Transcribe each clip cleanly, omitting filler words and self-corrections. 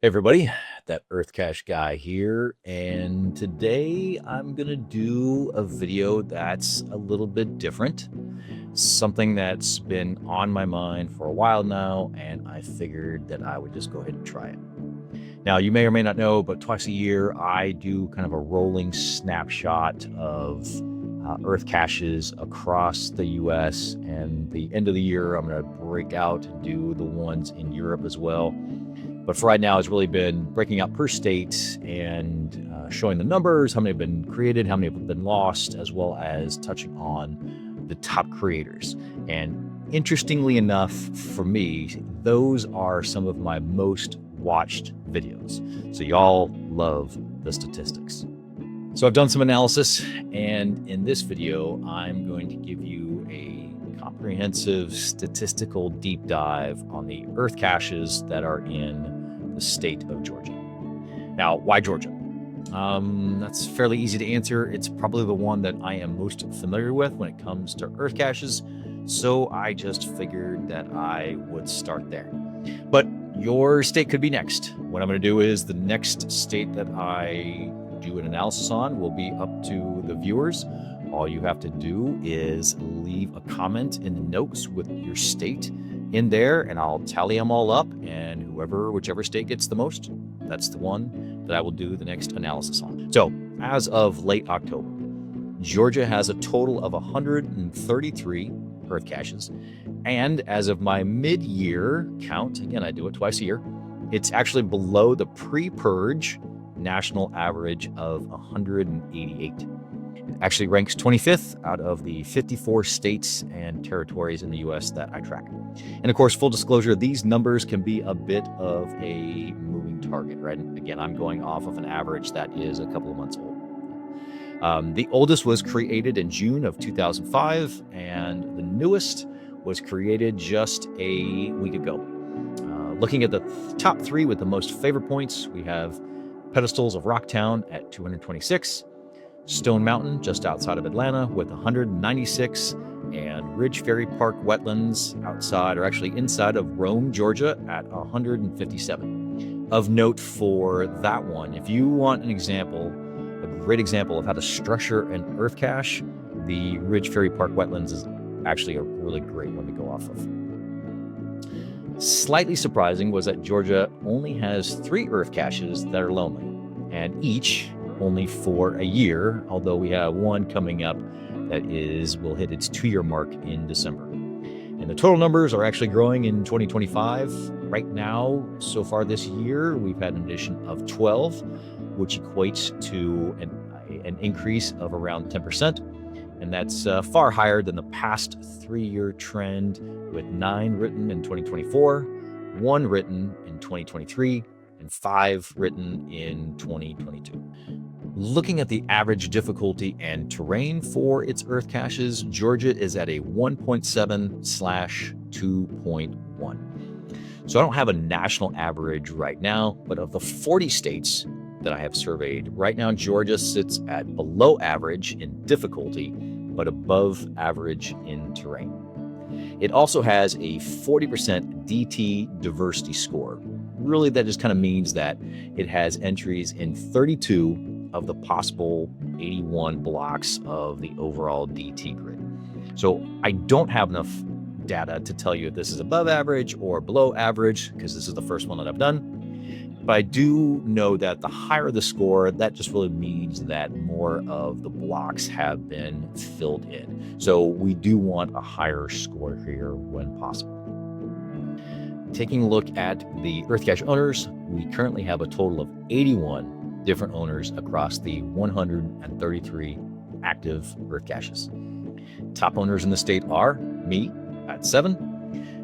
Hey everybody, that EarthCache guy here, and today I'm gonna do a video that's a little bit different. Something that's been on my mind for a while now, and I figured that I would just go ahead and try it. Now, you may or may not know, but twice a year I do kind of a rolling snapshot of Earth caches across the US, and the end of the year I'm going to break out and do the ones in Europe as well. But for right now, it's really been breaking out per state and showing the numbers, how many have been created, how many have been lost, as well as touching on the top creators. And interestingly enough, for me, those are some of my most watched videos. So y'all love the statistics. So I've done some analysis, and in this video, I'm going to give you a comprehensive statistical deep dive on the Earth caches that are in the state of Georgia. Now, why Georgia? That's fairly easy to answer. It's probably the one that I am most familiar with when it comes to Earth caches, so I just figured that I would start there. But your state could be next. What I'm going to do is the next state that I do an analysis on will be up to the viewers. All you have to do is leave a comment in the notes with your state in there, and I'll tally them all up, and whichever state gets the most, that's the one that I will do the next analysis on. So as of late October, Georgia has a total of 133 Earth caches, and as of my mid-year count, again I do it twice a year, it's actually below the pre-Purge national average of 188. It actually ranks 25th out of the 54 states and territories in the US that I track. And of course, full disclosure, these numbers can be a bit of a moving target, right? And again, I'm going off of an average that is a couple of months old. The oldest was created in June of 2005, and the newest was created just a week ago. Looking at the top three with the most favorite points, we have Pedestals of Rocktown at 226, Stone Mountain just outside of Atlanta with 196, and Ridge Ferry Park Wetlands outside, or actually inside of Rome, Georgia at 157. Of note for that one, if you want an example, a great example of how to structure an Earth cache, the Ridge Ferry Park Wetlands is actually a really great one to go off of. Slightly surprising was that Georgia only has 3 Earth caches that are lonely, and each only for a year, although we have one coming up that will hit its 2-year mark in December. And the total numbers are actually growing in 2025. Right now, so far this year, we've had an addition of 12, which equates to an increase of around 10%. And that's far higher than the past 3-year trend, with 9 written in 2024, 1 written in 2023, and 5 written in 2022. Looking at the average difficulty and terrain for its Earth caches, Georgia is at a 1.7/2.1. So I don't have a national average right now, but of the 40 states that I have surveyed, right now Georgia sits at below average in difficulty, but above average in terrain. It also has a 40% DT diversity score. Really, that just kind of means that it has entries in 32 of the possible 81 blocks of the overall DT grid. So I don't have enough data to tell you if this is above average or below average, because this is the first one that I've done. But I do know that the higher the score, that just really means that more of the blocks have been filled in. So we do want a higher score here when possible. Taking a look at the Earth cache owners, we currently have a total of 81 different owners across the 133 active Earth caches. Top owners in the state are me at 7,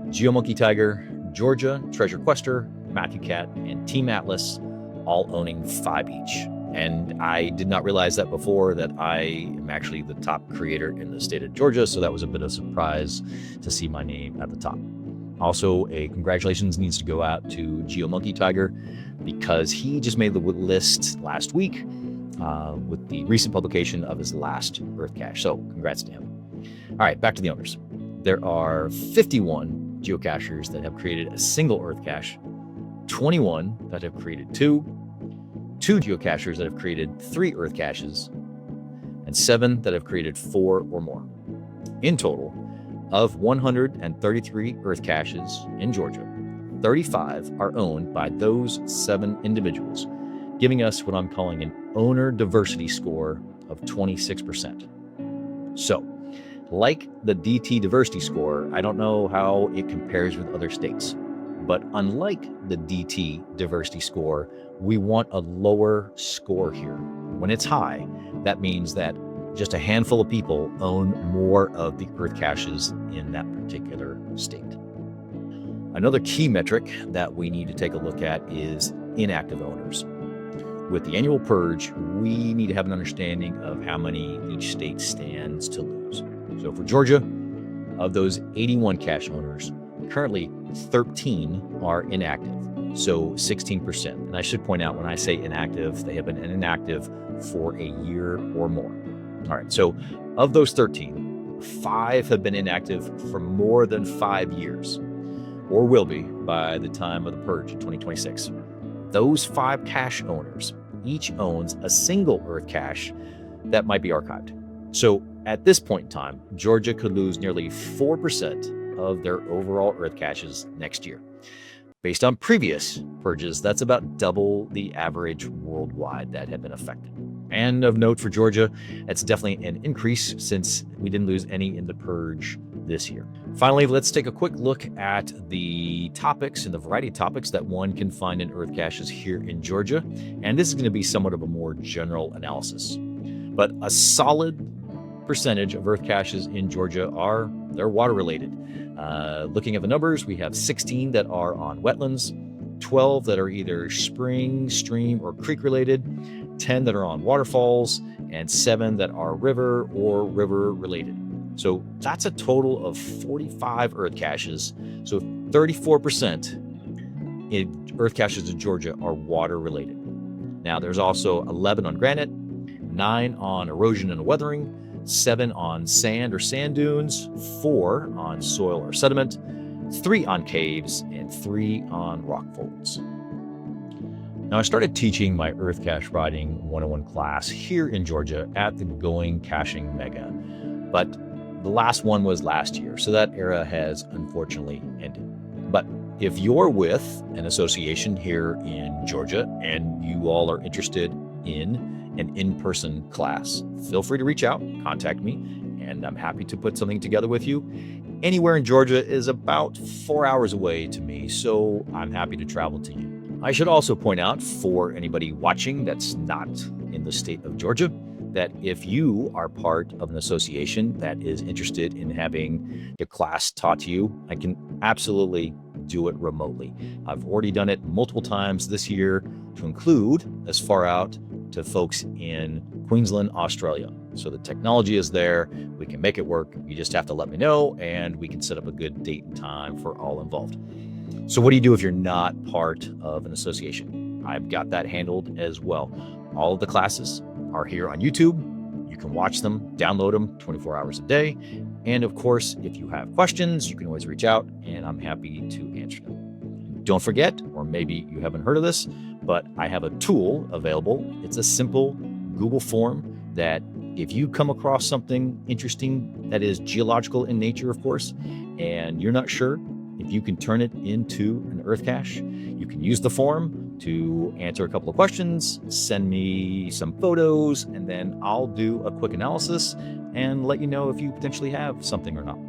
GeoMonkey Tiger, Georgia, Treasure Quester, Matthew Cat, and Team Atlas, all owning 5 each. And I did not realize that before, that I am actually the top creator in the state of Georgia, so that was a bit of a surprise to see my name at the top. Also, a congratulations needs to go out to GeoMonkey Tiger, because he just made the list last week with the recent publication of his last Earth cache. So congrats to him. All right, back to the owners. There are 51 geocachers that have created a single Earth cache, 21 that have created 2 geocachers that have created 3 EarthCaches, and 7 that have created 4 or more. In total, of 133 EarthCaches in Georgia, 35 are owned by those 7 individuals, giving us what I'm calling an owner diversity score of 26%. So, like the DT diversity score, I don't know how it compares with other states, but unlike the DT diversity score, we want a lower score here. When it's high, that means that just a handful of people own more of the EarthCaches in that particular state. Another key metric that we need to take a look at is inactive owners. With the annual Purge, we need to have an understanding of how many each state stands to lose. So for Georgia, of those 81 cache owners, currently 13 are inactive, so 16%. And I should point out, when I say inactive, they have been inactive for a year or more. All right, so of those 13, 5 have been inactive for more than 5 years, or will be by the time of the Purge in 2026. Those 5 cache owners each owns a single EarthCache that might be archived. So at this point in time, Georgia could lose nearly 4% of their overall EarthCaches next year. Based on previous purges, that's about double the average worldwide that had been affected. And of note for Georgia, it's definitely an increase since we didn't lose any in the Purge this year. Finally, let's take a quick look at the topics and the variety of topics that one can find in EarthCaches here in Georgia. And this is going to be somewhat of a more general analysis. But a solid percentage of EarthCaches in Georgia they're water related. Looking at the numbers, we have 16 that are on wetlands, 12 that are either spring, stream, or creek related, 10 that are on waterfalls, and 7 that are river or river related. So that's a total of 45 EarthCaches. So 34% in EarthCaches in Georgia are water related. Now there's also 11 on granite, 9 on erosion and weathering, 7 on sand or sand dunes, 4 on soil or sediment, 3 on caves, and 3 on rock folds. Now, I started teaching my EarthCache riding 101 class here in Georgia at the Going Caching Mega, but the last one was last year, so that era has unfortunately ended. But if you're with an association here in Georgia and you all are interested in an in-person class, feel free to reach out, contact me, and I'm happy to put something together with you. Anywhere in Georgia is about 4 hours away to me, so I'm happy to travel to you. I should also point out, for anybody watching that's not in the state of Georgia, that if you are part of an association that is interested in having a class taught to you, I can absolutely do it remotely. I've already done it multiple times this year, to include as far out to folks in Queensland, Australia. So the technology is there. We can make it work. You just have to let me know, and we can set up a good date and time for all involved. So what do you do if you're not part of an association? I've got that handled as well. All of the classes are here on YouTube. You can watch them, download them 24 hours a day. And of course, if you have questions, you can always reach out and I'm happy to answer them. Don't forget, or maybe you haven't heard of this, but I have a tool available. It's a simple Google form that if you come across something interesting that is geological in nature, of course, and you're not sure if you can turn it into an EarthCache, you can use the form to answer a couple of questions, send me some photos, and then I'll do a quick analysis and let you know if you potentially have something or not.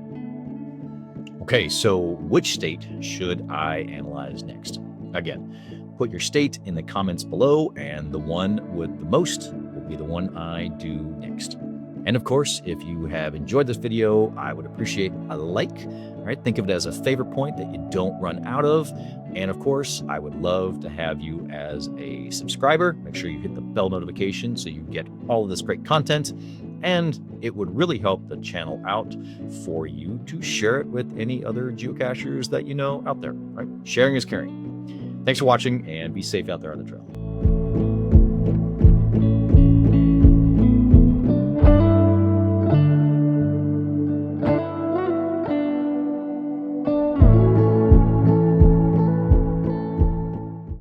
Okay, so which state should I analyze next? Again, put your state in the comments below, and the one with the most will be the one I do next. And of course, if you have enjoyed this video, I would appreciate a like. All right, think of it as a favorite point that you don't run out of. And of course, I would love to have you as a subscriber. Make sure you hit the bell notification so you get all of this great content. And it would really help the channel out for you to share it with any other geocachers that you know out there. Right? Sharing is caring. Thanks for watching, and be safe out there on the trail.